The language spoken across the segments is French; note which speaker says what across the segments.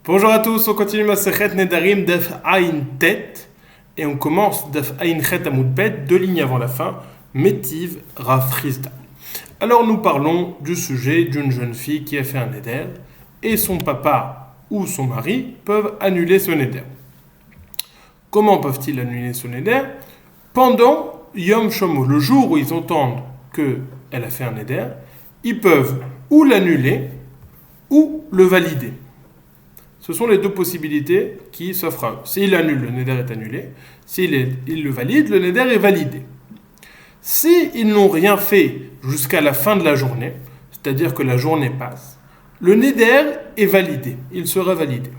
Speaker 1: Bonjour à tous, on continue Masechet Nedarim Daf Ain Tet et on commence Daf Ain Chet Amud Bet, deux lignes avant la fin, Métiv Rav Chisda. Alors nous parlons du sujet d'une jeune fille qui a fait un neder et son papa ou son mari peuvent annuler ce neder. Comment peuvent-ils annuler ce neder? Pendant Yom Shomo, le jour où ils entendent qu'elle a fait un neder, ils peuvent ou l'annuler ou le valider. Ce sont les deux possibilités qui s'offrent à eux. S'il annule, le neder est annulé. S'il le valide, le neder est validé. S'ils n'ont rien fait jusqu'à la fin de la journée, c'est-à-dire que la journée passe, le neder est validé. Il sera validé.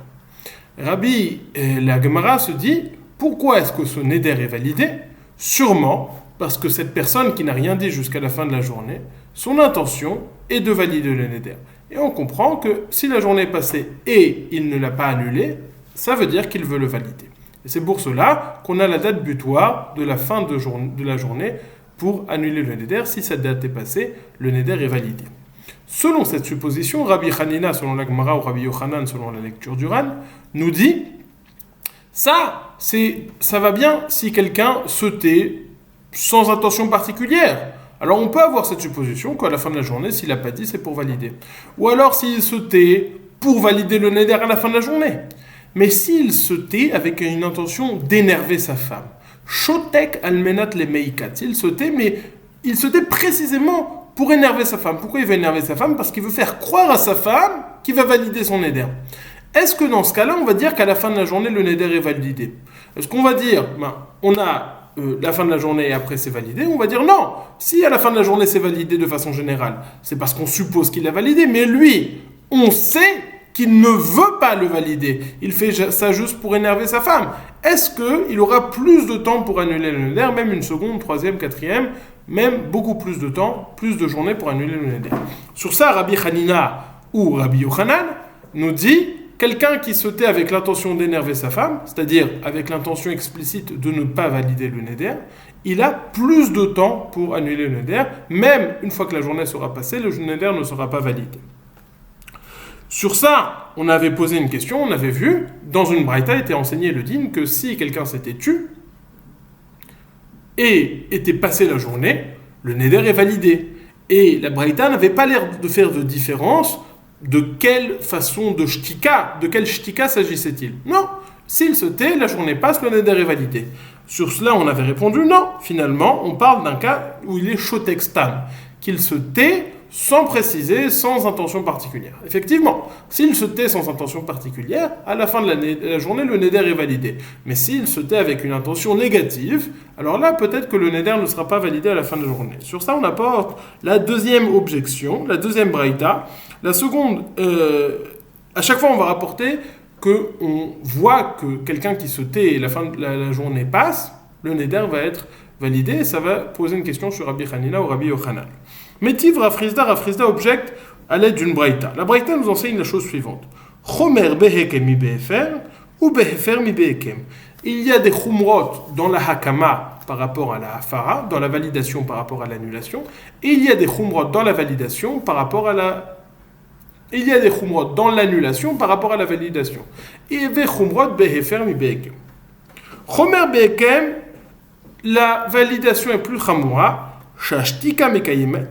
Speaker 1: Rabbi, la Gemara se dit, pourquoi est-ce que ce neder est validé? Sûrement parce que cette personne qui n'a rien dit jusqu'à la fin de la journée, son intention est de valider le neder. Et on comprend que si la journée est passée et il ne l'a pas annulé, ça veut dire qu'il veut le valider. Et c'est pour cela qu'on a la date butoir de la fin de la journée pour annuler le neder. Si cette date est passée, le neder est validé. Selon cette supposition, Rabbi Hanina, selon la Gemara, ou Rabbi Yochanan, selon la lecture du Ran, nous dit ça va bien si quelqu'un se tait sans intention particulière. Alors on peut avoir cette supposition qu'à la fin de la journée, s'il n'a pas dit, c'est pour valider. Ou alors s'il se tait pour valider le neder à la fin de la journée. Mais s'il se tait avec une intention d'énerver sa femme, shotek almenat le meikat, il se tait, mais il se tait précisément pour énerver sa femme. Pourquoi il veut énerver sa femme? Parce qu'il veut faire croire à sa femme qu'il va valider son neder. Est-ce que dans ce cas-là, on va dire qu'à la fin de la journée, le neder est validé? Est-ce qu'on va dire, on a la fin de la journée et après c'est validé? On va dire non. Si à la fin de la journée c'est validé de façon générale, c'est parce qu'on suppose qu'il a validé, mais lui, on sait qu'il ne veut pas le valider. Il fait ça juste pour énerver sa femme. Est-ce qu'il aura plus de temps pour annuler le neder, même une seconde, troisième, quatrième, même beaucoup plus de temps, plus de journées pour annuler le neder? Sur ça, Rabbi Hanina ou Rabbi Yochanan nous dit quelqu'un qui se tait avec l'intention d'énerver sa femme, c'est-à-dire avec l'intention explicite de ne pas valider le neder, il a plus de temps pour annuler le neder, même une fois que la journée sera passée, le neder ne sera pas validé. Sur ça, on avait posé une question, on avait vu, dans une braïta était enseigné le din que si quelqu'un s'était tu et était passé la journée, le neder est validé. Et la braïta n'avait pas l'air de faire de différence de quelle façon de quelle shtika s'agissait-il? Non, s'il se tait, la journée passe, le neder est validé. Sur cela, on avait répondu non. Finalement, on parle d'un cas où il est shotek stam, qu'il se tait sans préciser, sans intention particulière. Effectivement, s'il se tait sans intention particulière, à la fin de la journée, le neder est validé. Mais s'il se tait avec une intention négative, alors là, peut-être que le neder ne sera pas validé à la fin de la journée. Sur ça, on apporte la deuxième objection, la deuxième braïta. La seconde, à chaque fois, on va rapporter qu'on voit que quelqu'un qui se tait et la fin de la journée passe, le neder va être validé et ça va poser une question sur Rabbi Hanina ou Rabbi Yochanan. Métiv Rav Chisda objecte à l'aide d'une braïta. La braïta nous enseigne la chose suivante. Chomer behekem mi behefer ou behefer mi behekem. Il y a des chumrot dans la hakama par rapport à la hafara, dans la validation par rapport à l'annulation, et il y a des chumrot dans la validation par rapport à il y a des chumrot dans l'annulation par rapport à la validation. Et des chumrot behefer mi behekem. Chomer behekem, la validation est plus chamoura, shashtika mekayemet.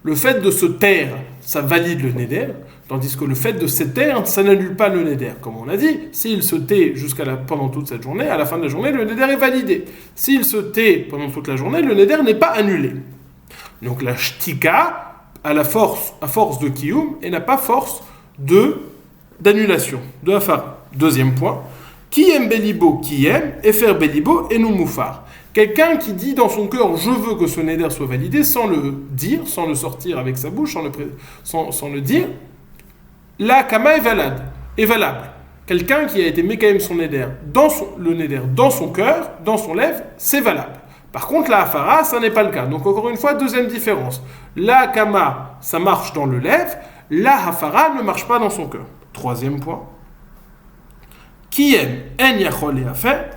Speaker 1: Le fait de se taire, ça valide le neder, tandis que le fait de se taire, ça n'annule pas le neder. Comme on a dit, s'il se tait pendant toute cette journée, à la fin de la journée, le neder est validé. S'il se tait pendant toute la journée, le neder n'est pas annulé. Donc la shtika a force de kiyum et n'a pas force d'annulation, de hafar. Deuxième point, qui aime belibo, qui aime, et faire belibo et nous moufar. Quelqu'un qui dit dans son cœur « je veux que ce neder soit validé » sans le dire, sans le sortir avec sa bouche, sans le dire, la kama est valable. Quelqu'un qui a été mekayem son neder, le neder dans son cœur, dans son lèvre, c'est valable. Par contre, la hafara, ça n'est pas le cas. Donc encore une fois, deuxième différence. La kama, ça marche dans le lèvre, la hafara ne marche pas dans son cœur. Troisième point. Qui aime en yachol et affaire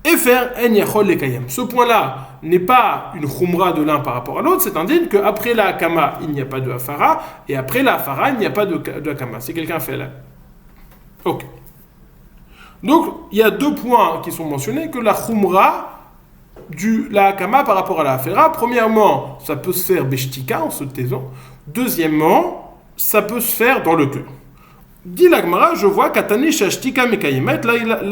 Speaker 1: et faire en yachol le kayem. Ce point-là, n'est pas une khumra de l'un par rapport à l'autre, c'est un din qu'après la hakama, il n'y a pas de hafara, et après la hafara, il n'y a pas de hakama. Si quelqu'un fait là. Ok. Donc, il y a deux points qui sont mentionnés, que la khumra, la hakama par rapport à la hafara, premièrement, ça peut se faire beshtika, en se taisant. Deuxièmement, ça peut se faire dans le cœur. Dit la Gemara, je vois qu'Atani Shashtika Mekayemet,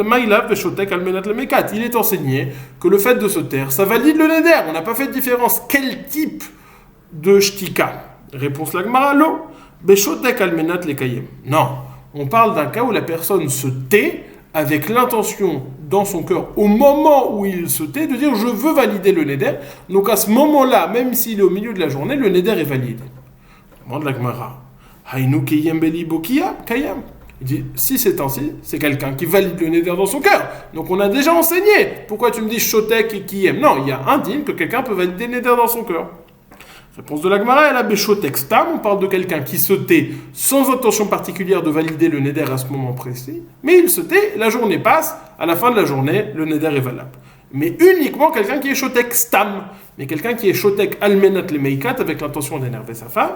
Speaker 1: Maïlav Veshotek Almenat Lemekat. Il est enseigné que le fait de se taire, ça valide le neder. On n'a pas fait de différence. Quel type de shtika? Réponse la Gemara, lo. Beshotek Almenat Lekayem. Non. On parle d'un cas où la personne se tait avec l'intention dans son cœur, au moment où il se tait, de dire je veux valider le neder. Donc à ce moment-là, même s'il est au milieu de la journée, le neder est valide. Demande la Gemara. Il dit, si c'est ainsi, c'est quelqu'un qui valide le neder dans son cœur. Donc on a déjà enseigné. Pourquoi tu me dis shotek et qui aime? Non, il y a un din que quelqu'un peut valider le neder dans son cœur. Réponse de la Gemara, elle a beshotek stam. On parle de quelqu'un qui se tait sans intention particulière de valider le neder à ce moment précis. Mais il se tait, la journée passe, à la fin de la journée, le neder est valable. Mais uniquement quelqu'un qui est shotek stam. Mais quelqu'un qui est shotek almenat le meikat avec l'intention d'énerver sa femme,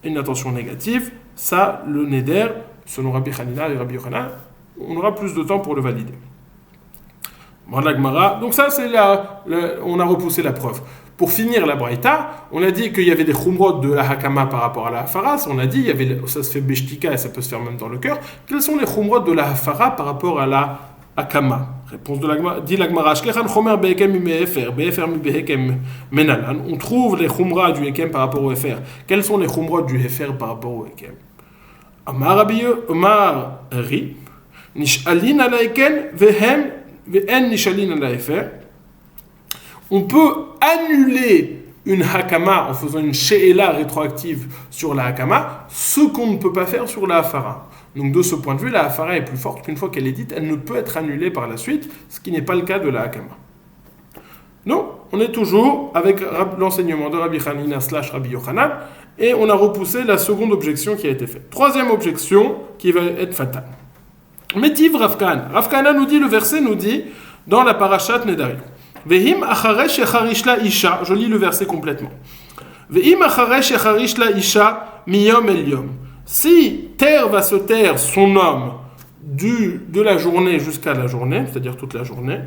Speaker 1: une intention négative, ça, le neder, selon Rabbi Hanina et Rabbi Yochanan, on aura plus de temps pour le valider. Donc ça, c'est on a repoussé la preuve. Pour finir la braïta, on a dit qu'il y avait des khumrot de la hakama par rapport à la hafaras. On a dit ça se fait beshtika et ça peut se faire même dans le cœur. Quels sont les khumrot de la hafara par rapport à la hakama? Réponse de la Gemara, dit la Gemara, on trouve les khumra du hekem par rapport au hefer. Quels sont les khumra du hefer par rapport au hekem? Amar ri, nishalin ala heken, ve'en nishalin ala hefer. On peut annuler une hakama en faisant une she'ela rétroactive sur la hakama, ce qu'on ne peut pas faire sur la hafara. Donc de ce point de vue, la hafara est plus forte qu'une fois qu'elle est dite, elle ne peut être annulée par la suite, ce qui n'est pas le cas de la hakama. Donc, on est toujours avec l'enseignement de Rabbi Hanina / Rabbi Yochanan, et on a repoussé la seconde objection qui a été faite. Troisième objection qui va être fatale. Métiv Ravkan. Ravkana nous dit, le verset nous dit, dans la parashat Nedarim, Vehim acharesh yecharish la isha, je lis le verset complètement. Vehim acharesh yecharish la isha miyom el yom. Si terre va se taire son homme de la journée jusqu'à la journée, c'est-à-dire toute la journée,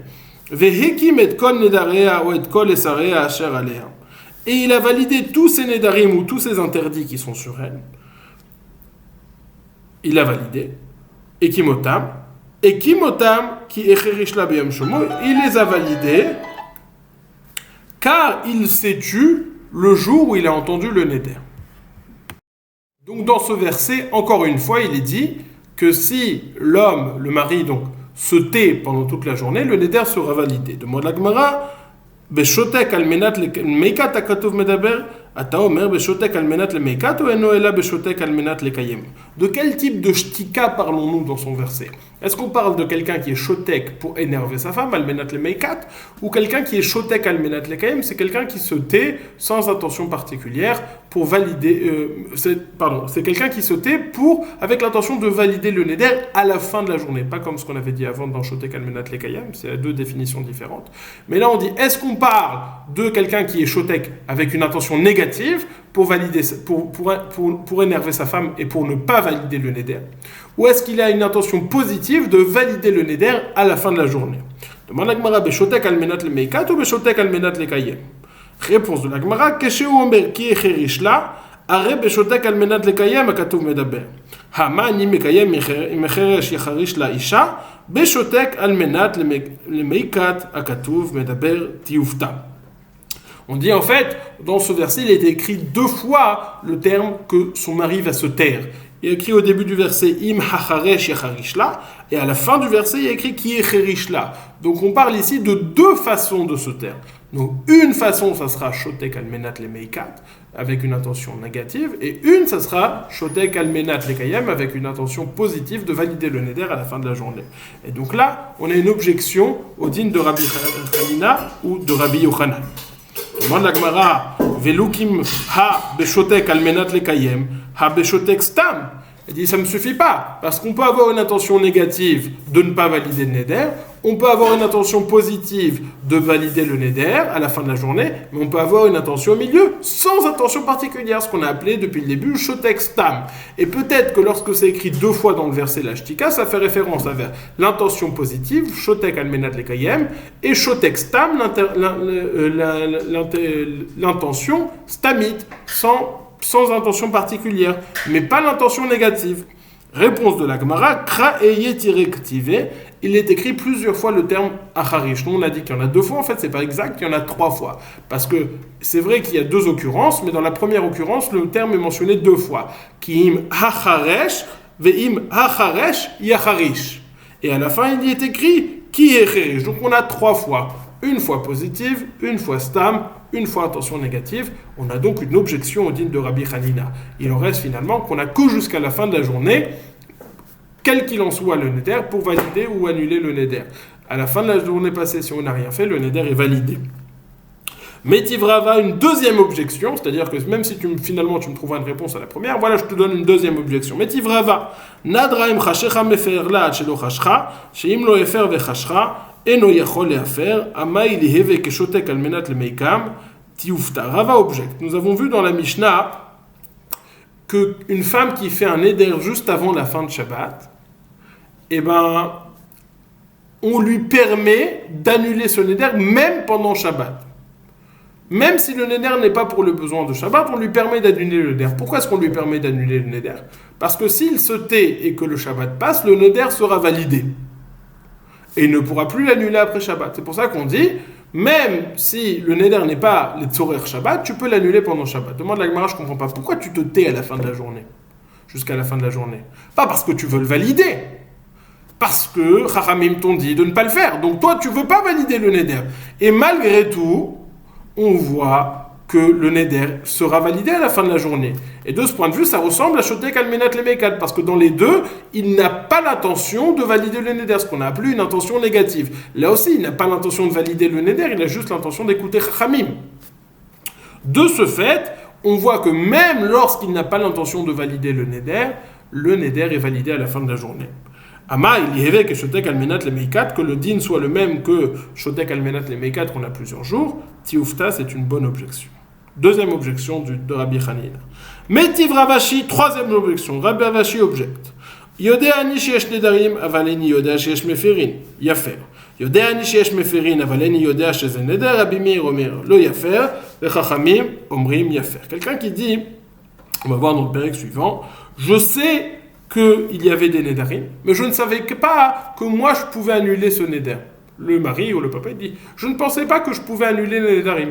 Speaker 1: vehekim et kol nedarea ou et kol esarea asher alea, et il a validé tous ses nedarim ou tous ses interdits qui sont sur elle, il a validé, et kimotam qui echerish la beyom shomo, il les a validés car il s'est tu le jour où il a entendu le neder. Donc dans ce verset, encore une fois, il est dit que si l'homme, le mari, donc, se tait pendant toute la journée, le neder sera validé. Demande la Gemara, Beshotek almenat meikat akatov medaber, ata omer beshotek almenat le meikat ou eno ela beshotek almenat le kayem. De quel type de shtika parlons-nous dans son verset? Est-ce qu'on parle de quelqu'un qui est shotek pour énerver sa femme, almenat le meikat, ou quelqu'un qui est shotek almenat le kayem, c'est quelqu'un qui se tait sans intention particulière pour valider, c'est quelqu'un qui se tait avec l'intention de valider le neder à la fin de la journée, pas comme ce qu'on avait dit avant dans shotek almenat le kayem, c'est deux définitions différentes. Mais là on dit, est-ce qu'on parle de quelqu'un qui est shotek avec une intention négative pour valider, pour énerver sa femme et pour ne pas valider le neder, ou est-ce qu'il a une intention positive de valider le neder à la fin de la journée? Demande la Gemara, beshotek almenat le meikat ou beshotek almenat le kayem? Réponse de la Gemara, keshe ou omer ki echerish la, are beshotek almenat le kayem akatuv medaber. Hama ni mekayem mecheresh yecharish la isha, beshotek almenat le meikat akatuv medaber tiufta. On dit en fait, dans ce verset, il est écrit 2 fois le terme que son mari va se taire. Il est écrit au début du verset im hacharesh yacharish la, et à la fin du verset, il est écrit ki echerish la. Donc on parle ici de 2 façons de se taire. Donc une façon, ça sera shotek almenat le meikat, avec une intention négative, et une, ça sera shotek almenat le kayem, avec une intention positive de valider le neder à la fin de la journée. Et donc là, on a une objection au din de Rabbi Hanina ou de Rabbi Yochanan. Demande la Gemara, velukim ha beshotek almenat le kayem, ha beshotek stam. Elle dit ça ne me suffit pas, parce qu'on peut avoir une intention négative de ne pas valider le neder, on peut avoir une intention positive de valider le neder à la fin de la journée, mais on peut avoir une intention au milieu, sans intention particulière, ce qu'on a appelé depuis le début shotek stam. Et peut-être que lorsque c'est écrit 2 fois dans le verset la shtika, ça fait référence à l'intention positive, shotek almenat lekayem, et shotek stam, l'intention stamit, sans intention particulière, mais pas l'intention négative. Réponse de la Gemara, kra eye-ktive, il est écrit plusieurs fois le terme acharish. Nous on a dit qu'il y en a 2 fois, en fait c'est pas exact, il y en a 3 fois. Parce que c'est vrai qu'il y a 2 occurrences, mais dans la première occurrence, le terme est mentionné 2 fois. Ki im hacharesh, ve'im hacharesh yacharish. Et à la fin il y est écrit ki echerish. Donc on a 3 fois. Une fois positive, une fois stam, une fois intention négative. On a donc une objection au din de Rabbi Hanina. Il en reste finalement qu'on n'a que jusqu'à la fin de la journée, quel qu'il en soit le neder, pour valider ou annuler le neder. À la fin de la journée passée, si on n'a rien fait, le neder est validé. Métivrava, une deuxième objection, c'est-à-dire que même si finalement tu me trouveras une réponse à la première, voilà, je te donne une deuxième objection. Métivrava, nadraim chashecha mefer la chelo chashcha, sheim lo efer vechashcha, eno yachol lehafer, amai liheve keshotek almenat lemeikam, tiufta. Rava objecte. Nous avons vu dans la Mishnah qu'une femme qui fait un neder juste avant la fin de Shabbat, on lui permet d'annuler ce neder même pendant Shabbat. Même si le neder n'est pas pour le besoin de Shabbat, on lui permet d'annuler le neder. Pourquoi est-ce qu'on lui permet d'annuler le neder? Parce que s'il se tait et que le Shabbat passe, le neder sera validé. Et il ne pourra plus l'annuler après Shabbat. C'est pour ça qu'on dit, même si le neder n'est pas les tzorer Shabbat, tu peux l'annuler pendant Shabbat. Demande la Gemara, je ne comprends pas. Pourquoi tu te tais à la fin de la journée? Jusqu'à la fin de la journée. Pas parce que tu veux le valider. Parce que Chachamim t'ont dit de ne pas le faire. Donc toi, tu ne veux pas valider le neder. Et malgré tout, on voit que le neder sera validé à la fin de la journée. Et de ce point de vue, ça ressemble à shotek almenat lemeikad, parce que dans les deux, il n'a pas l'intention de valider le neder, ce qu'on a appelé une intention négative. Là aussi, il n'a pas l'intention de valider le neder, il a juste l'intention d'écouter Chachamim. De ce fait, on voit que même lorsqu'il n'a pas l'intention de valider le neder est validé à la fin de la journée. Ama, il y avait que shotek almenat lemeikat, que le din soit le même que shotek almenat lemeikat qu'on a plusieurs jours, tiufta, c'est une bonne objection. Deuxième objection de Rabbi Hanina. Metiv Ravashi, troisième objection. Rabbi Ravashi objecte. Yodeani sheyesh nedarim, avaleni yodea sheyesh meferin. Yafer. Yodeani sheyesh meferin, avaleni yodea sheyesh neder, Rabbi Meir omer. Lo yafer, le chachamim omrim yafer. Quelqu'un qui dit, on va voir dans le pérec suivant, je sais qu'il y avait des nedarim, mais je ne savais pas que moi je pouvais annuler ce neder. Le mari ou le papa dit, je ne pensais pas que je pouvais annuler les nedarim.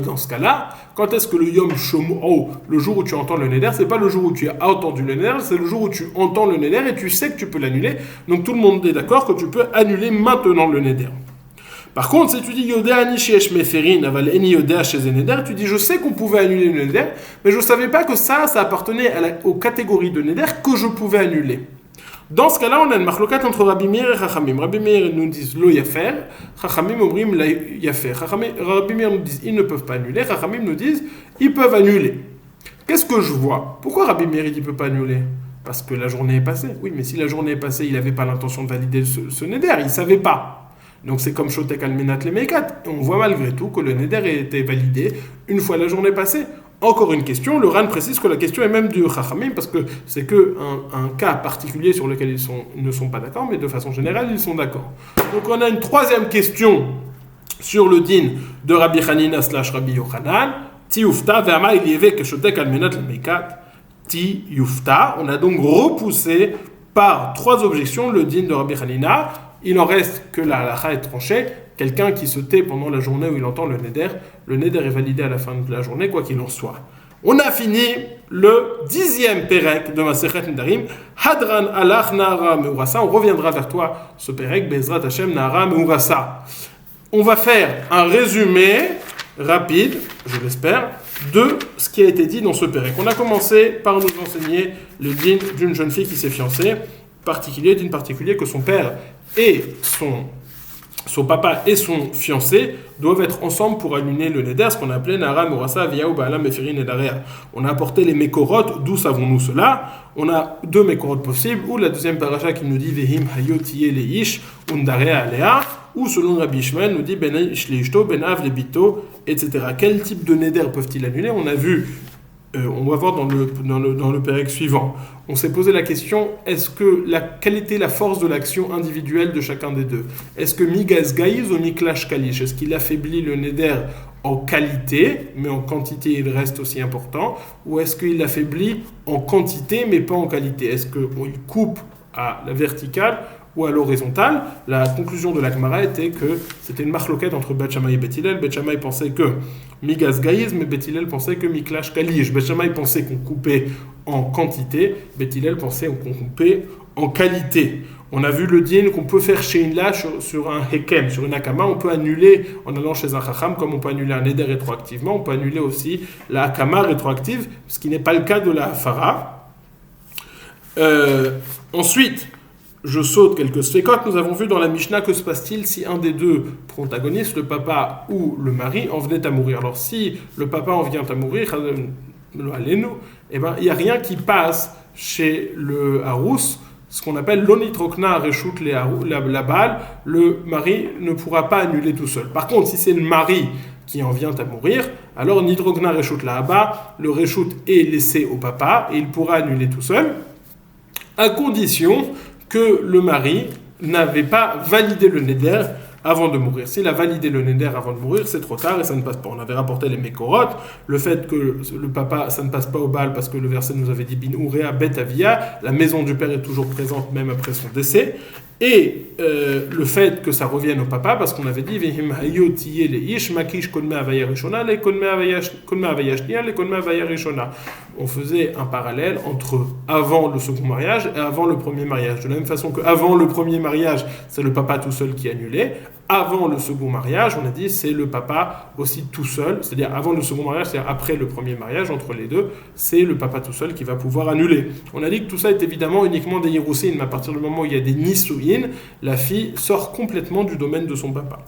Speaker 1: Dans ce cas-là, quand est-ce que le Yom Shomo, le jour où tu entends le neder, c'est pas le jour où tu as entendu le neder, c'est le jour où tu entends le neder et tu sais que tu peux l'annuler. Donc tout le monde est d'accord que tu peux annuler maintenant le neder. Par contre, si tu dis Yodeani sheyesh meferin, aval eni yodea sheze neder, tu dis je sais qu'on pouvait annuler le neder, mais je ne savais pas que ça appartenait aux catégories de neder que je pouvais annuler. Dans ce cas-là, on a une marloquette entre Rabbi Meir et Chachamim. Rabbi Meir nous dit lo yafer, Chachamim omrim la yafer. Rabbi Meir nous dit ils ne peuvent pas annuler, Chachamim nous disent ils peuvent annuler. Qu'est-ce que je vois? Pourquoi Rabbi Meir dit il ne peut pas annuler? Parce que la journée est passée. Oui, mais si la journée est passée, il n'avait pas l'intention de valider ce neder, il ne savait pas. Donc c'est comme shotek almenat lemeikat. On voit malgré tout que le neder a été validé une fois la journée passée. Encore une question, le Ran précise que la question est même du Chachamim, parce que c'est qu'un cas particulier sur lequel ils ne sont pas d'accord, mais de façon générale, ils sont d'accord. Donc on a une troisième question sur le din de Rabbi Hanina / Rabbi Yochanan, Ti Yufta, Ve'ama Iliyeve Keshotek Almenat Lemeikat, Ti Yufta. On a donc repoussé par 3 objections le din de Rabbi Hanina. Il en reste que la halakha est tranchée. Quelqu'un qui se tait pendant la journée où il entend le neder est validé à la fin de la journée, quoi qu'il en soit. On a fini le 10e pérec de Masechet Nedarim. Hadran alach nahara meurasa. On reviendra vers toi, ce pérec, Bezrat Hashem nahara meurasa. On va faire un résumé rapide, je l'espère, de ce qui a été dit dans ce pérec. On a commencé par nous enseigner le din d'une jeune fille qui s'est fiancée, d'une particulier que son père et son papa et son fiancé doivent être ensemble pour annuler le neder, ce qu'on appelait Nara Morasa Viaou Baalam Meferi Nedarea. On a apporté les Mekorot, d'où savons-nous cela? On a deux Mekorot possibles, ou la deuxième paracha qui nous dit Vehim Hayotiye Leish, Undarea Alea, ou selon Rabbi Ishmael nous dit Ben Ish Leishto, Ben Av Lebito, etc. Quel type de neder peuvent-ils annuler? On a vu. On va voir dans le pérec suivant. On s'est posé la question, quelle était la force de l'action individuelle de chacun des deux? Est-ce que Migaz Gaïz ou Miklash Kalish? Est-ce qu'il affaiblit le neder en qualité, mais en quantité il reste aussi important? Ou est-ce qu'il affaiblit en quantité, mais pas en qualité? Est-ce qu'il coupe à la verticale ou à l'horizontale? La conclusion de la Gemara était que c'était une marloquette entre Beth Shammai et Beth Hillel. Beth Shammai pensait que Migaz Gaïz, mais Beth Hillel pensait que Miklash Kalish. Beth Shammai pensait qu'on coupait en quantité, Beth Hillel pensait qu'on coupait en qualité. On a vu le din qu'on peut faire chez une lâche sur un hekem, sur une akama. On peut annuler en allant chez un chacham, comme on peut annuler un neder rétroactivement. On peut annuler aussi la akama rétroactive, ce qui n'est pas le cas de la hafara. Ensuite, je saute quelques sfekot. Nous avons vu dans la Mishnah que se passe-t-il si un des deux protagonistes, le papa ou le mari, en venait à mourir. Alors si le papa en vient à mourir, il n'y a rien qui passe chez le harous, ce qu'on appelle l'onitrokna reshut la balle. Le mari ne pourra pas annuler tout seul. Par contre, si c'est le mari qui en vient à mourir, alors nitrokna reshut la haba, le reshut est laissé au papa et il pourra annuler tout seul, à condition que le mari n'avait pas validé le neder avant de mourir. S'il a validé le neder avant de mourir, c'est trop tard et ça ne passe pas. On avait rapporté les Mekorot, le fait que le papa, ça ne passe pas au bal parce que le verset nous avait dit Bin Urea Bet Avia, la maison du père est toujours présente même après son décès, et le fait que ça revienne au papa parce qu'on avait dit Vehim Hayotiye Leish Makish Konme Avaya Rishona le Konme Avaya Shnia le Konme Avaya Rishona. On faisait un parallèle entre avant le second mariage et avant le premier mariage. De la même façon qu'avant le premier mariage, c'est le papa tout seul qui annulait. Avant le second mariage, on a dit c'est le papa aussi tout seul. C'est-à-dire avant le second mariage, c'est-à-dire après le premier mariage, entre les deux, c'est le papa tout seul qui va pouvoir annuler. On a dit que tout ça est évidemment uniquement des Yirousin, mais à partir du moment où il y a des Nisuin, la fille sort complètement du domaine de son papa.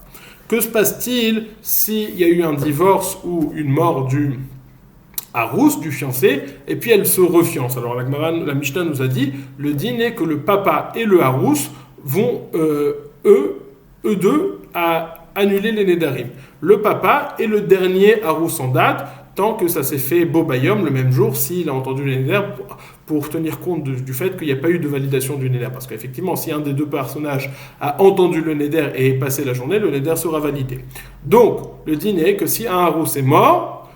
Speaker 1: Que se passe-t-il s'il y a eu un divorce ou une mort du harous, du fiancé, et puis elle se refiance? Alors la Mishnah nous a dit, le din est que le papa et le harous vont, eux deux, à annuler les nedarim. Le papa est le dernier harous en date, tant que ça s'est fait bobayom le même jour, s'il a entendu les neder, pour tenir compte du fait qu'il n'y a pas eu de validation du neder. Parce qu'effectivement, si un des deux personnages a entendu le neder et est passé la journée, le neder sera validé. Donc, le din est que si un harous est mort,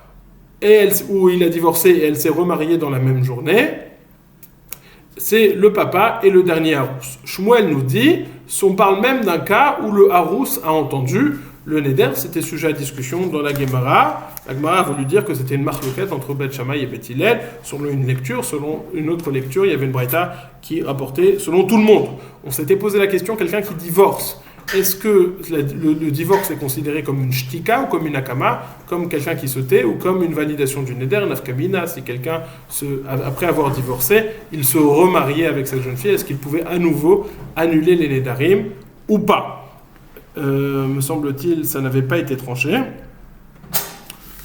Speaker 1: ou il a divorcé et elle s'est remariée dans la même journée, c'est le papa et le dernier harous. Shmuel nous dit, on parle même d'un cas où le harous a entendu le neder. C'était sujet à discussion dans la Gemara. La Gemara a voulu dire que c'était une marloquette entre Beth Shammai et Beth Hillel. Selon une lecture, selon une autre lecture, il y avait une braïta qui rapportait selon tout le monde. On s'était posé la question, quelqu'un qui divorce, est-ce que le divorce est considéré comme une shtika ou comme une akama, comme quelqu'un qui se tait, ou comme une validation du neder, nafkamina? Si quelqu'un, après avoir divorcé, il se remariait avec cette jeune fille, est-ce qu'il pouvait à nouveau annuler les nedarim ou pas? Me semble-t-il, ça n'avait pas été tranché.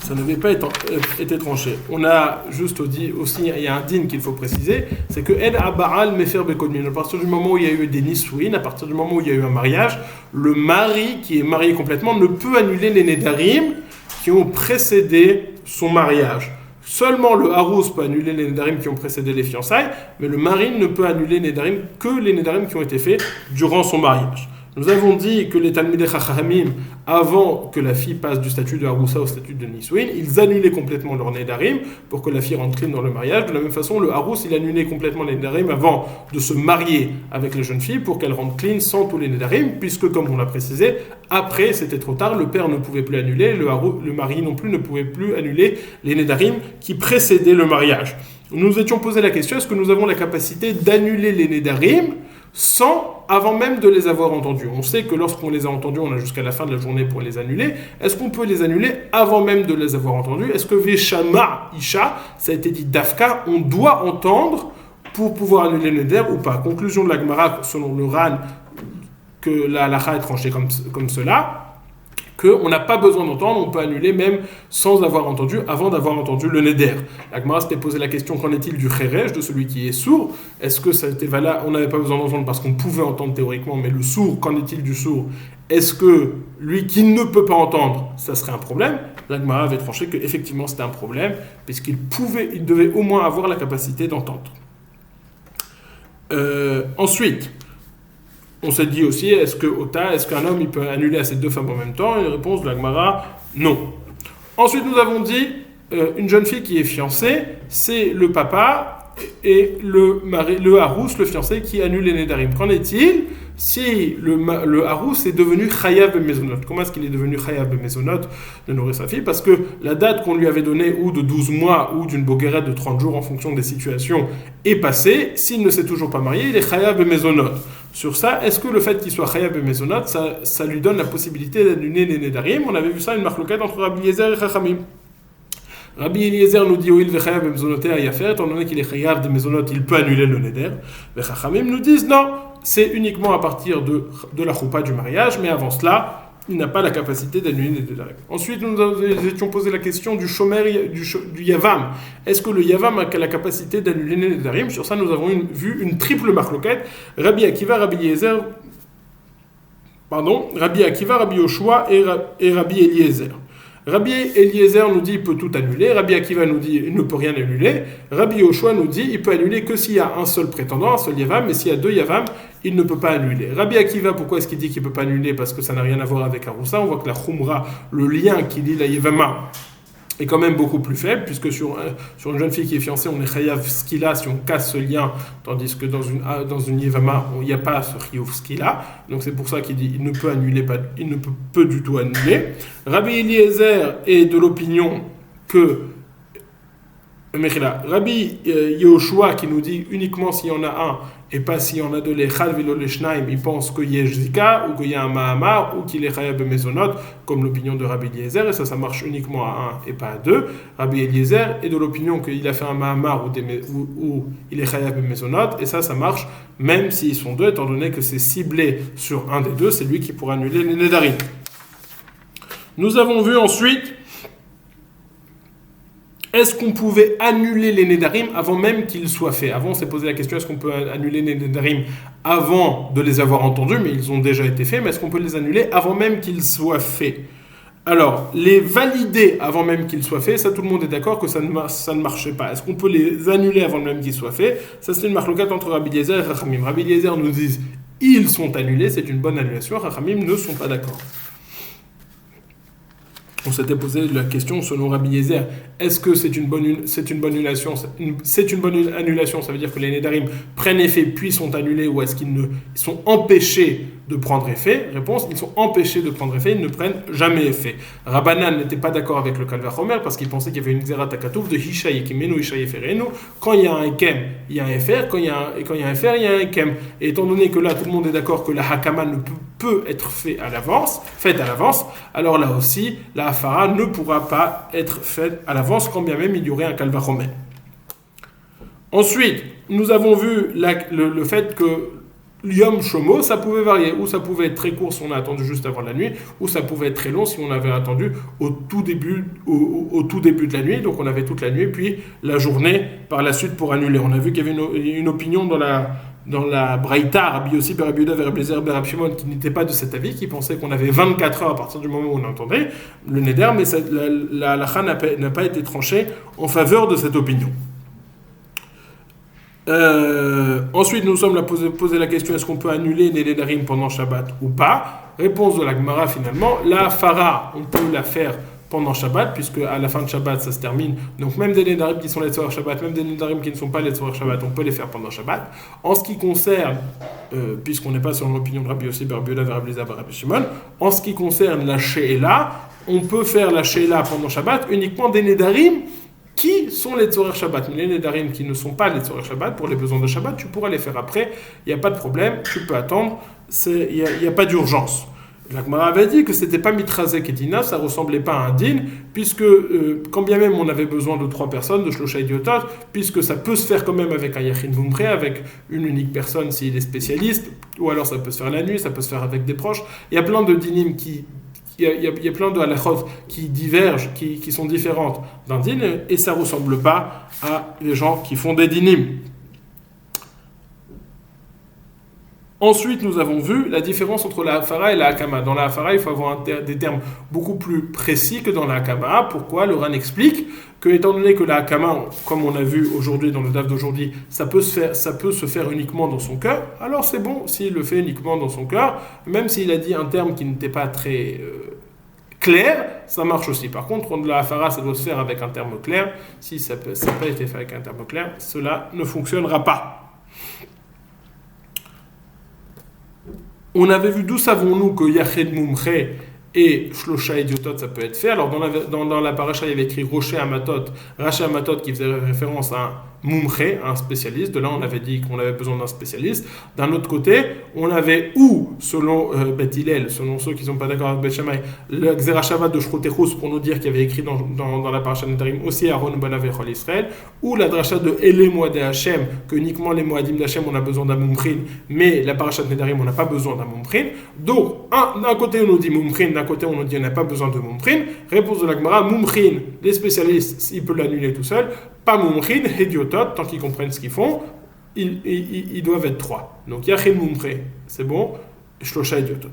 Speaker 1: Ça n'avait pas été tranché. On a juste dit aussi, il y a un din qu'il faut préciser, c'est que El Abaal Mefer Bekodmin, à partir du moment où il y a eu des Nisouin, à partir du moment où il y a eu un mariage, le mari qui est marié complètement ne peut annuler les nedarim qui ont précédé son mariage. Seulement le harous peut annuler les nedarim qui ont précédé les fiançailles, mais le mari ne peut annuler les nedarim que les nedarim qui ont été faits durant son mariage. Nous avons dit que les Talmidei Chachamim, avant que la fille passe du statut de Haroussa au statut de Nisouin, ils annulaient complètement leur Nedarim pour que la fille rentre dans le mariage. De la même façon, le Harous, il annulait complètement les Nedarim avant de se marier avec la jeune fille pour qu'elle rentre clean sans tous les Nedarim, puisque, comme on l'a précisé, après, c'était trop tard, le père ne pouvait plus annuler, le mari non plus ne pouvait plus annuler les Nedarim qui précédaient le mariage. Nous nous étions posé la question, est-ce que nous avons la capacité d'annuler les Nedarim avant même de les avoir entendus? On sait que lorsqu'on les a entendus, on a jusqu'à la fin de la journée pour les annuler. Est-ce qu'on peut les annuler avant même de les avoir entendus? Est-ce que Veshama Isha, ça a été dit Dafka, on doit entendre pour pouvoir annuler le neder ou pas? Conclusion de la Gemara, selon le Ran, que la halakha est tranchée comme cela, qu'on n'a pas besoin d'entendre, on peut annuler même sans avoir entendu, avant d'avoir entendu le neder. La Gemara s'était posé la question, qu'en est-il du khérej, de celui qui est sourd? Est-ce que ça était valable? On n'avait pas besoin d'entendre parce qu'on pouvait entendre théoriquement, mais le sourd, qu'en est-il du sourd? Est-ce que lui qui ne peut pas entendre, ça serait un problème? La Gemara avait tranché qu'effectivement c'était un problème, puisqu'il devait au moins avoir la capacité d'entendre. Ensuite, on s'est dit aussi, est-ce qu'un homme il peut annuler à ses deux femmes en même temps? Et la réponse de la Gemara, non. Ensuite, nous avons dit, une jeune fille qui est fiancée, c'est le papa et le harous, le fiancé, qui annule les nedarim. Qu'en est-il si le harous est devenu chayav bemezonot? Comment est-ce qu'il est devenu chayav bemezonot de nourrir sa fille? Parce que la date qu'on lui avait donnée, ou de 12 mois, ou d'une bogueret de 30 jours, en fonction des situations, est passée. S'il ne s'est toujours pas marié, il est chayav bemezonot. Sur ça, est-ce que le fait qu'il soit chayav bemezonot, ça lui donne la possibilité d'annuler les nedarim? On avait vu ça, une marloquette entre Rabbi Eliezer et Chachamim. Rabbi Eliezer nous dit, il vechayav bemezonot à yafer, étant donné qu'il est chayav de mezonot, il peut annuler le neder. Les Chachamim nous disent, non, c'est uniquement à partir de la choupa du mariage, mais avant cela, il n'a pas la capacité d'annuler les nedarim. Ensuite, nous étions posé la question du shomer, du yavam. Est-ce que le yavam a la capacité d'annuler les nedarim? Sur ça, nous avons vu une triple marloquette. Rabbi Akiva, Rabbi Akiva, Rabbi Yoshua et Rabbi Eliezer. Rabbi Eliezer nous dit qu'il peut tout annuler, Rabbi Akiva nous dit qu'il ne peut rien annuler, Rabbi Yoshua nous dit qu'il peut annuler que s'il y a un seul prétendant, un seul yavam, mais s'il y a deux yavam, il ne peut pas annuler. Rabbi Akiva, pourquoi est-ce qu'il dit qu'il ne peut pas annuler? Parce que ça n'a rien à voir avec Aroussa. On voit que la Khumra, le lien qui lie la yavama, est quand même beaucoup plus faible, puisque sur une jeune fille qui est fiancée, on est chayav skila si on casse ce lien, tandis que dans une yevama, il n'y a pas ce chiyuv skila. Donc c'est pour ça qu'il dit qu'il ne peut annuler, il ne peut du tout annuler. Rabbi Eliezer est de l'opinion que Rabbi Yehoshua qui nous dit uniquement s'il y en a un et pas s'il y en a deux, les chal velo les shnaim, il pense qu'il y a zika ou qu'il y a un mahamar ou qu'il est chayav bemezonot, comme l'opinion de Rabbi Eliezer, et ça marche uniquement à un et pas à deux. Rabbi Eliezer est de l'opinion qu'il a fait un mahamar ou il est chayav bemezonot, et ça marche même s'ils sont deux, étant donné que c'est ciblé sur un des deux, c'est lui qui pourra annuler les nedarim. Nous avons vu ensuite, est-ce qu'on pouvait annuler les nedarim avant même qu'ils soient faits? Avant, on s'est posé la question, est-ce qu'on peut annuler les nedarim avant de les avoir entendus, mais ils ont déjà été faits, mais est-ce qu'on peut les annuler avant même qu'ils soient faits? Alors, les valider avant même qu'ils soient faits, ça tout le monde est d'accord que ça ne marchait pas. Est-ce qu'on peut les annuler avant même qu'ils soient faits? Ça c'est une marloquette entre Rabbi Eliezer et Chachamim. Rabbi Eliezer nous dit, ils sont annulés, c'est une bonne annulation, Chachamim ne sont pas d'accord. On s'était posé la question selon Rabbi Eliezer, est-ce que c'est une bonne annulation? C'est une bonne annulation, ça veut dire que les nedarim prennent effet puis sont annulés, ou est-ce qu'ils sont empêchés de prendre effet? Réponse, ils sont empêchés de prendre effet, ils ne prennent jamais effet. Rabbanan n'était pas d'accord avec le Kal Vachomer parce qu'il pensait qu'il y avait une Xerat Hakatouf de Hisha Yekimenu, Hisha Yeferenu. Quand il y a un Ekem, il y a un Efer, quand il y a un Efer, il y a un Ekem. Et étant donné que là, tout le monde est d'accord que la Hakama ne peut être faite à l'avance, alors là aussi, la Hafara ne pourra pas être faite à l'avance, quand bien même il y aurait un Kal Vachomer. Ensuite, nous avons vu le fait que Yom Shomo, ça pouvait varier, ou ça pouvait être très court si on a attendu juste avant la nuit, ou ça pouvait être très long si on avait attendu au tout début de la nuit, donc on avait toute la nuit, puis la journée par la suite pour annuler. On a vu qu'il y avait une opinion dans la Braïta, Rabbi Yossi, Rabbi Yehuda, Rabbi Eliezer, Rabbi Shimon, qui n'était pas de cet avis, qui pensait qu'on avait 24 heures à partir du moment où on entendait le neder, mais la halakha n'a pas été tranchée en faveur de cette opinion. Ensuite, nous sommes là poser la question, est-ce qu'on peut annuler les nedarim pendant Shabbat ou pas? Réponse de la Gemara finalement, la Hafara, on peut la faire pendant Shabbat, puisque à la fin de Shabbat, ça se termine. Donc même des nedarim qui sont les Tzohar Shabbat, même des nedarim qui ne sont pas les Tzohar Shabbat, on peut les faire pendant Shabbat. En ce qui concerne, puisqu'on n'est pas sur l'opinion de Rabbi Yossi, Rabbi Yehuda, Rabbi Eliezer, Rabbi Shimon, en ce qui concerne la She'ela, on peut faire la She'ela pendant Shabbat uniquement des nedarim qui sont les Tzorer Shabbat. Mais les nedarim qui ne sont pas les Tzorer Shabbat, pour les besoins de Shabbat, tu pourras les faire après, il n'y a pas de problème, tu peux attendre, il n'y a pas d'urgence. La Gemara avait dit que c'était pas mitrazek et dina, ça ressemblait pas à un din, puisque quand bien même on avait besoin de 3 personnes, de shlocha idiotat, puisque ça peut se faire quand même avec un yachin mumre, avec une unique personne s'il est spécialiste, ou alors ça peut se faire la nuit, ça peut se faire avec des proches. Il y a plein de dinim il y a plein de halachot qui divergent, qui sont différentes d'un din, et ça ressemble pas à les gens qui font des dinim. Ensuite, nous avons vu la différence entre la hafara et la hakama. Dans la hafara, il faut avoir des termes beaucoup plus précis que dans la hakama. Pourquoi? Le Ran explique que, étant donné que la hakama, comme on a vu aujourd'hui dans le daf d'aujourd'hui, ça peut se faire uniquement dans son cœur, alors c'est bon s'il le fait uniquement dans son cœur, même s'il a dit un terme qui n'était pas très clair, ça marche aussi. Par contre, la hafara, ça doit se faire avec un terme clair. Si ça n'a pas été fait avec un terme clair, cela ne fonctionnera pas. On avait vu d'où savons-nous que Yached Mumche et Shlosha Idiotot ça peut être fait. Alors dans la paracha, il y avait écrit Roché Amatot, Raché Amatot qui faisait référence à un Mumche, un spécialiste. De là, on avait dit qu'on avait besoin d'un spécialiste. D'un autre côté, on avait ou, selon Beth Hillel, selon ceux qui ne sont pas d'accord avec Beth Shammai, le Xerashavat de Shrotechus pour nous dire qu'il y avait écrit dans la paracha Nedarim aussi Aaron Banav Chol Israël, ou la dracha de Ele Moadé Hashem, que uniquement les Moadim d'Hashem on a besoin d'un Mumchin, mais la paracha Nedarim on n'a pas besoin d'un Mumchin. Donc, d'un côté on nous dit Mumchin, d'un côté on nous dit on n'a pas besoin de Mumchin. Réponse de la Gemara, Mumchin, les spécialistes, ils peuvent l'annuler tout seul. Pas Mumchin, Hediotot, tant qu'ils comprennent ce qu'ils font, ils doivent être 3. Donc Yachin Mumchin, c'est bon, Shlosha Hediotot.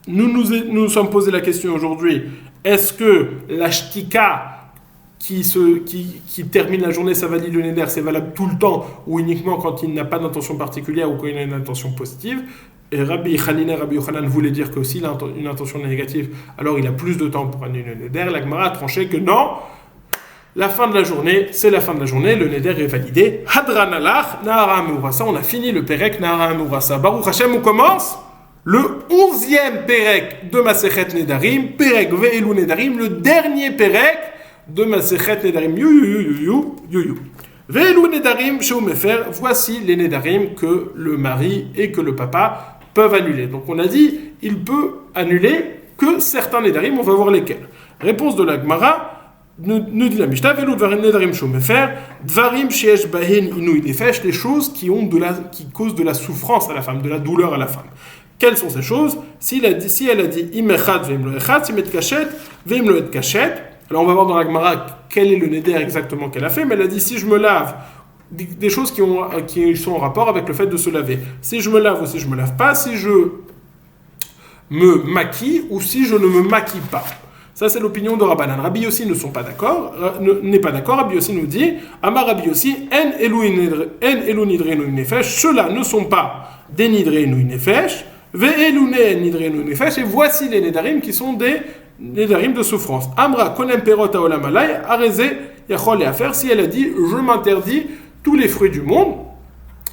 Speaker 1: Nous sommes posé la question aujourd'hui, est-ce que la shtika qui termine la journée, ça valide le neder, c'est valable tout le temps ou uniquement quand il n'a pas d'intention particulière ou quand il a une intention positive? Et Rabbi Yochanan voulait dire que s'il a une intention négative, alors il a plus de temps pour annuler le neder. La Gemara a tranché que non, la fin de la journée, c'est la fin de la journée, le neder est validé. Hadran alach, Nahara Meurasa, on a fini le Perek Nahara Meurasa. Baruch Hashem, on commence le 11e Perek de Masechet Nedarim, Perek Ve'elu Nedarim, le dernier Perek de Masechet Nedarim. Ve'elu Nedarim, Sheu Mefer, voici les Nedarim que le mari et que le papa peuvent annuler. Donc on a dit, il peut annuler que certains Nedarim, on va voir lesquels. Réponse de la Gemara, nous dit la Mishnah, Ve'elu Nedarim Sheu Mefer, Dvarim Sheesh Bahen Inui Nefesh, les choses qui causent de la souffrance à la femme, de la douleur à la femme. Quelles sont ces choses? Si elle a dit Imechad ve'im lo echad, si met kachet ve'im lo et kachet. Alors on va voir dans la Gemara quel est le neder exactement qu'elle a fait, mais elle a dit si je me lave, des choses qui sont en rapport avec le fait de se laver. Si je me lave ou si je me lave pas, si je me maquille ou si je ne me maquille pas. Ça c'est l'opinion de Rabbanan. Rabbi Yossi n'est pas d'accord. Rabbi Yossi nous dit Amar Rabbi Yossi en elu nidreinu nefesh. Ceux-là ne sont pas des nidreinu nefesh. Et voici les nedarim qui sont des nedarim de souffrance. Amra konem perot haolam alay areze yachol lehafer. Si elle a dit je m'interdis tous les fruits du monde,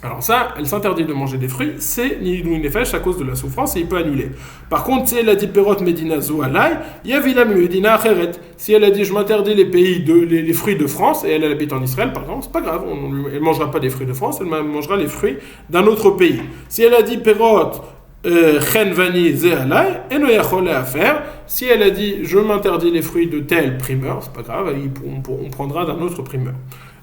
Speaker 1: alors ça, elle s'interdit de manger des fruits, c'est nidreinu nefesh à cause de la souffrance et il peut annuler. Par contre, si elle a dit perot medina zo alay yavila medina acheret. Si elle a dit je m'interdis les fruits de France et elle habite en Israël par exemple, c'est pas grave, elle mangera pas les fruits de France, elle mangera les fruits d'un autre pays. Si elle a dit perot Chenvani zehalai, et ne yachol à faire. Si elle a dit je m'interdis les fruits de tel primeur, c'est pas grave, on prendra d'un autre primeur.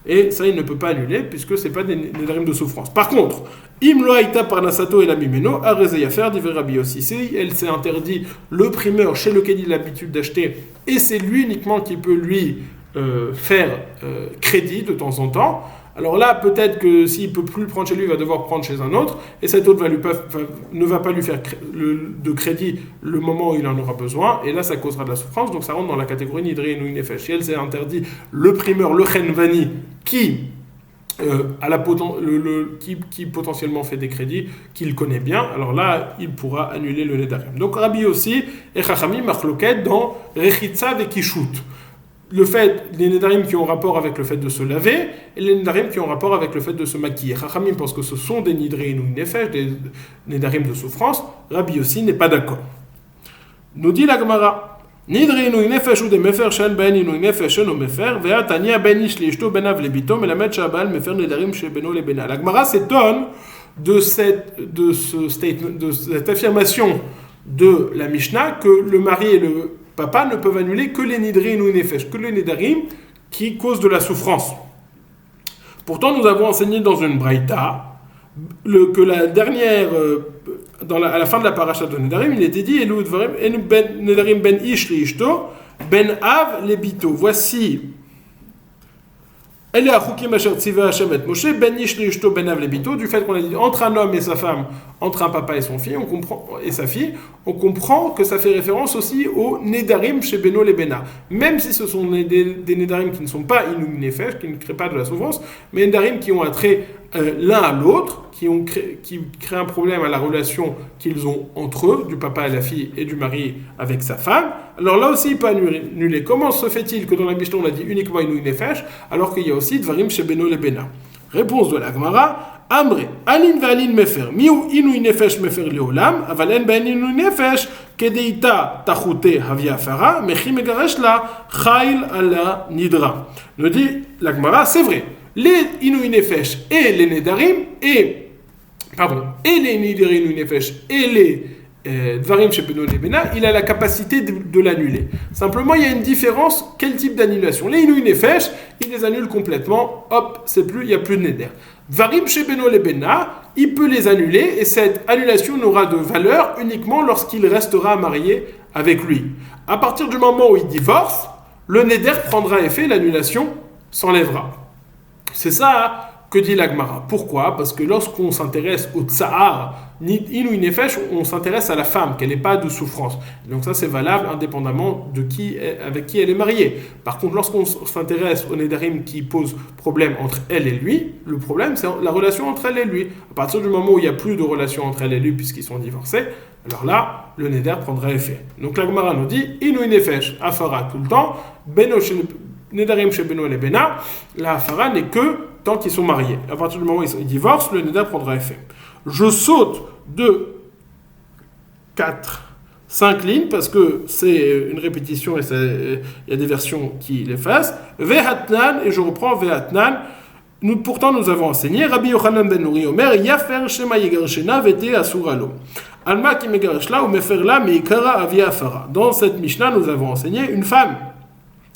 Speaker 1: Et ça, il ne peut pas annuler puisque c'est pas des nedarim de souffrance. Par contre, im lo haïta parnasato et la mimeno, areze yafer divrei Rabbi Yossi. Si elle s'est interdit le primeur chez lequel il a l'habitude d'acheter, et c'est lui uniquement qui peut lui faire crédit de temps en temps. Alors là, peut-être que s'il ne peut plus le prendre chez lui, il va devoir prendre chez un autre, et cet autre ne va pas lui faire de crédit le moment où il en aura besoin, et là, ça causera de la souffrance, donc ça rentre dans la catégorie nidreinu nefesh. Si elle s'est interdit le primeur, le chenvani, qui potentiellement fait des crédits, qu'il connaît bien, alors là, il pourra annuler le nedarim. Donc Rabbi aussi, et Chachamim, machloket dans rechitza ve kishut. Le fait, les nedarim qui ont rapport avec le fait de se laver, et les nedarim qui ont rapport avec le fait de se maquiller. Chachamim pense que ce sont des nidreinu nefesh, des nedarim de souffrance. Rabbi Yossi n'est pas d'accord. Nous dit la Gemara, nidreinu nefesh ou des mefer shen ben inu nefesh no mefer, vea tania ben ish lishto benav lebito, melamed shabal mefer nedarim she beno lebena. La Gemara s'étonne de cette affirmation de la Mishnah que le mari et le papa ne peuvent annuler que les nidrim ou nefesh, que les nedarim qui causent de la souffrance. Pourtant, nous avons enseigné dans une braïta que la dernière, à la fin de la paracha de Nedarim, il était dit Nedarim ben ish le ishto, ben av le bito. Voici. Elle est à Choukim Asher Tziva Hashem et Moshe, ben ish le ishto, ben av le bito, du fait qu'on a dit entre un homme et sa femme, entre un papa et son fils, on comprend, et sa fille, on comprend que ça fait référence aussi aux Nedarim chez Beno les Bena. Même si ce sont des Nedarim qui ne sont pas Inouï Nefesh, qui ne créent pas de la souffrance, mais Nedarim qui ont attrait l'un à l'autre, qui créent un problème à la relation qu'ils ont entre eux, du papa et la fille et du mari avec sa femme. Alors là aussi, il peut annuler. Comment se fait-il que dans la Mishnah on a dit uniquement Inouï Nefesh, alors qu'il y a aussi Dvarim chez Beno les Bena? Réponse de la Gemara, Amre, Alin ve'alin mefer, miou inouï nefesh mefer leolam, aval en ben inouï nefesh, kedeita tachute havia fara, mechi megaresh la, chayl ala nidra. Nous dit la Gemara, c'est vrai, les inouï nefesh et les nedarim, et les nedarim inouï nefesh et les Dvarim chez Beno Lebena, il a la capacité de l'annuler. Simplement, il y a une différence. Quel type d'annulation? Les Inouï Nefesh, il les annule complètement. Hop, il n'y a plus de Neder. Dvarim chez Beno Lebena, il peut les annuler et cette annulation n'aura de valeur uniquement lorsqu'il restera marié avec lui. À partir du moment où il divorce, le Neder prendra effet, l'annulation s'enlèvera. C'est ça que dit la Gemara. Pourquoi? Parce que lorsqu'on s'intéresse au tsahar, inouï nefesh, on s'intéresse à la femme, qu'elle n'ait pas de souffrance. Donc ça, c'est valable indépendamment avec qui elle est mariée. Par contre, lorsqu'on s'intéresse au nedarim qui pose problème entre elle et lui, le problème, c'est la relation entre elle et lui. À partir du moment où il n'y a plus de relation entre elle et lui, puisqu'ils sont divorcés, alors là, le neder prendra effet. Donc la Gemara nous dit, inouï nefesh, afara tout le temps, nedarim chez Beno et Bena, la afara n'est que tant qu'ils sont mariés. À partir du moment où ils divorcent, le neder prendra effet. Je saute de 5 lignes parce que c'est une répétition et il y a des versions qui l'effacent. Vehatnan, et je reprends Vehatnan. Pourtant, nous avons enseigné Rabbi Yochanan ben Nuri Omer Yafer Shema Yegarshena Vete Asuralo. Alma ki megarshla ou meferla meikara avia afara. Dans cette Mishnah, nous avons enseigné une femme.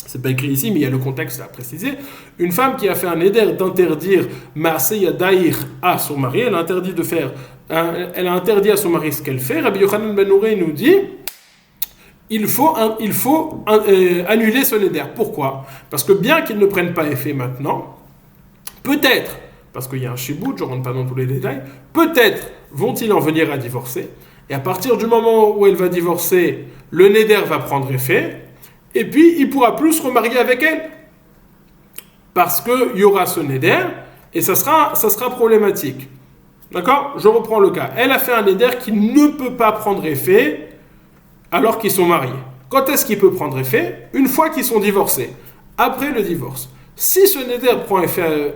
Speaker 1: C'est pas écrit ici, mais il y a le contexte à préciser. Une femme qui a fait un éder d'interdire Maaseya Daïr à son mari, elle a interdit à son mari ce qu'elle fait. Rabbi Yochanan ben Nuri nous dit il faut annuler ce éder. Pourquoi? Parce que bien qu'il ne prenne pas effet maintenant, peut-être, parce qu'il y a un shibout, je ne rentre pas dans tous les détails, peut-être vont-ils en venir à divorcer. Et à partir du moment où elle va divorcer, le neder va prendre effet. Et puis, il ne pourra plus se remarier avec elle. Parce qu'il y aura ce neder, et ça sera problématique. D'accord? Je reprends le cas. Elle a fait un neder qui ne peut pas prendre effet alors qu'ils sont mariés. Quand est-ce qu'il peut prendre effet? Une fois qu'ils sont divorcés. Après le divorce. Si ce neder prend effet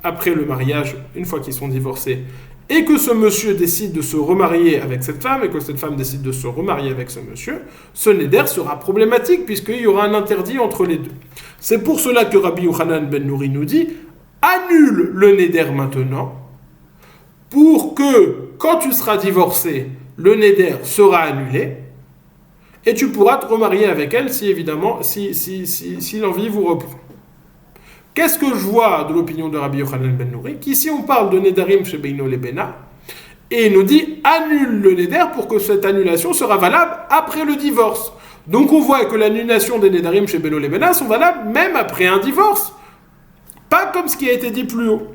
Speaker 1: après le mariage, une fois qu'ils sont divorcés, et que ce monsieur décide de se remarier avec cette femme, et que cette femme décide de se remarier avec ce monsieur, ce neder sera problématique, puisqu'il y aura un interdit entre les deux. C'est pour cela que Rabbi Yochanan ben Nuri nous dit, annule le neder maintenant, pour que, quand tu seras divorcé, le neder sera annulé, et tu pourras te remarier avec elle, si l'envie vous reprend. Qu'est-ce que je vois de l'opinion de Rabbi Yochanan ben Nuri? Qu'ici on parle de Nedarim chez Beino les Bena, et il nous dit annule le Neder pour que cette annulation sera valable après le divorce. Donc on voit que l'annulation des Nedarim chez Beino les Bena sont valables même après un divorce. Pas comme ce qui a été dit plus haut.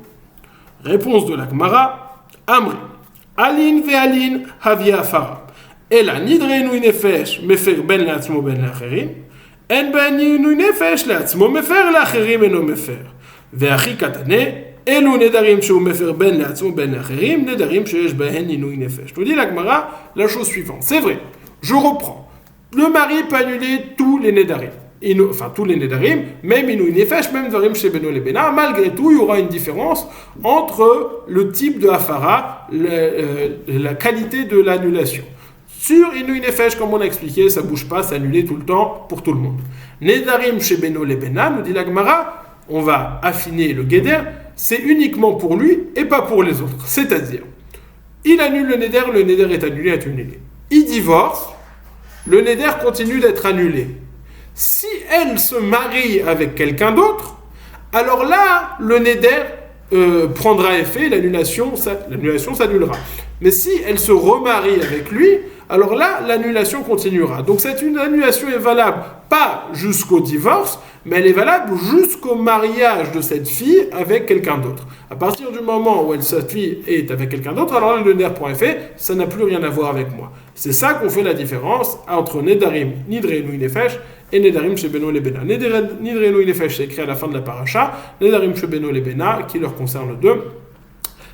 Speaker 1: Réponse de la Gemara, Amri, Alin ve'alin havia afara. Ela nidrenu nefesh mefer ben la'atzmo ben la'acherim. En ben inouï nefesh לעצמו מפר לאחרים אינו מפר. והכי קטנה, אלו נדרים שהוא מפר בין לעצמו בין לאחרים, נדרים שיש בהן עינוי נפש. Nous dit la Gemara la chose suivante. C'est vrai, je reprends. Le mari peut annuler tous les nedarim. Tous les nedarim, même inouï nefesh, même dvarim chez Beno les Bena. Malgré tout, il y aura une différence entre le type de hafara, la qualité de l'annulation. Sur Inouï Nefesh, comme on a expliqué, ça ne bouge pas, c'est annulé tout le temps pour tout le monde. Nedarim chez Beno les Bena, nous dit la Gemara, on va affiner le Geder, c'est uniquement pour lui et pas pour les autres. C'est-à-dire, Il annule le neder est annulé. Il divorce, le neder continue d'être annulé. Si elle se marie avec quelqu'un d'autre, alors là, le neder prendra effet, l'annulation s'annulera. Mais si elle se remarie avec lui, alors là, l'annulation continuera. Donc cette annulation est valable pas jusqu'au divorce, mais elle est valable jusqu'au mariage de cette fille avec quelqu'un d'autre. À partir du moment où cette fille est avec quelqu'un d'autre, alors là, le neder prend effet, ça n'a plus rien à voir avec moi. C'est ça qu'on fait la différence entre Nedarim, Nidreinu Nefesh, et Nedarim Shebeno Lebena. Nidreinu Nefesh, c'est écrit à la fin de la paracha. Nedarim Shebeno Lebena, qui leur concerne deux,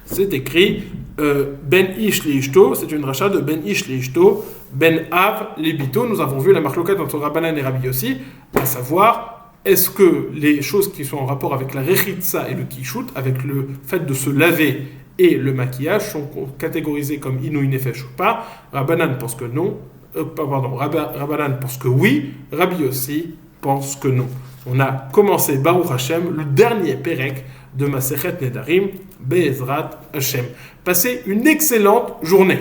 Speaker 1: c'est écrit Ben Ish Leishto, c'est une rachat de Ben Ish Leishto, Ben Av Lebito. Nous avons vu la marloquette entre Rabbanan et Rabbi Yossi, à savoir, est-ce que les choses qui sont en rapport avec la rechitza et le kishut, avec le fait de se laver et le maquillage, sont catégorisées comme Inouï Nefesh ou pas? Rabbanan pense que non. Rabbanan pense que oui. Rabbi Yossi pense que non. On a commencé Baruch Hashem, le dernier Pérec de Masechet Nedarim, Be'ezrat Hashem. Passez une excellente journée.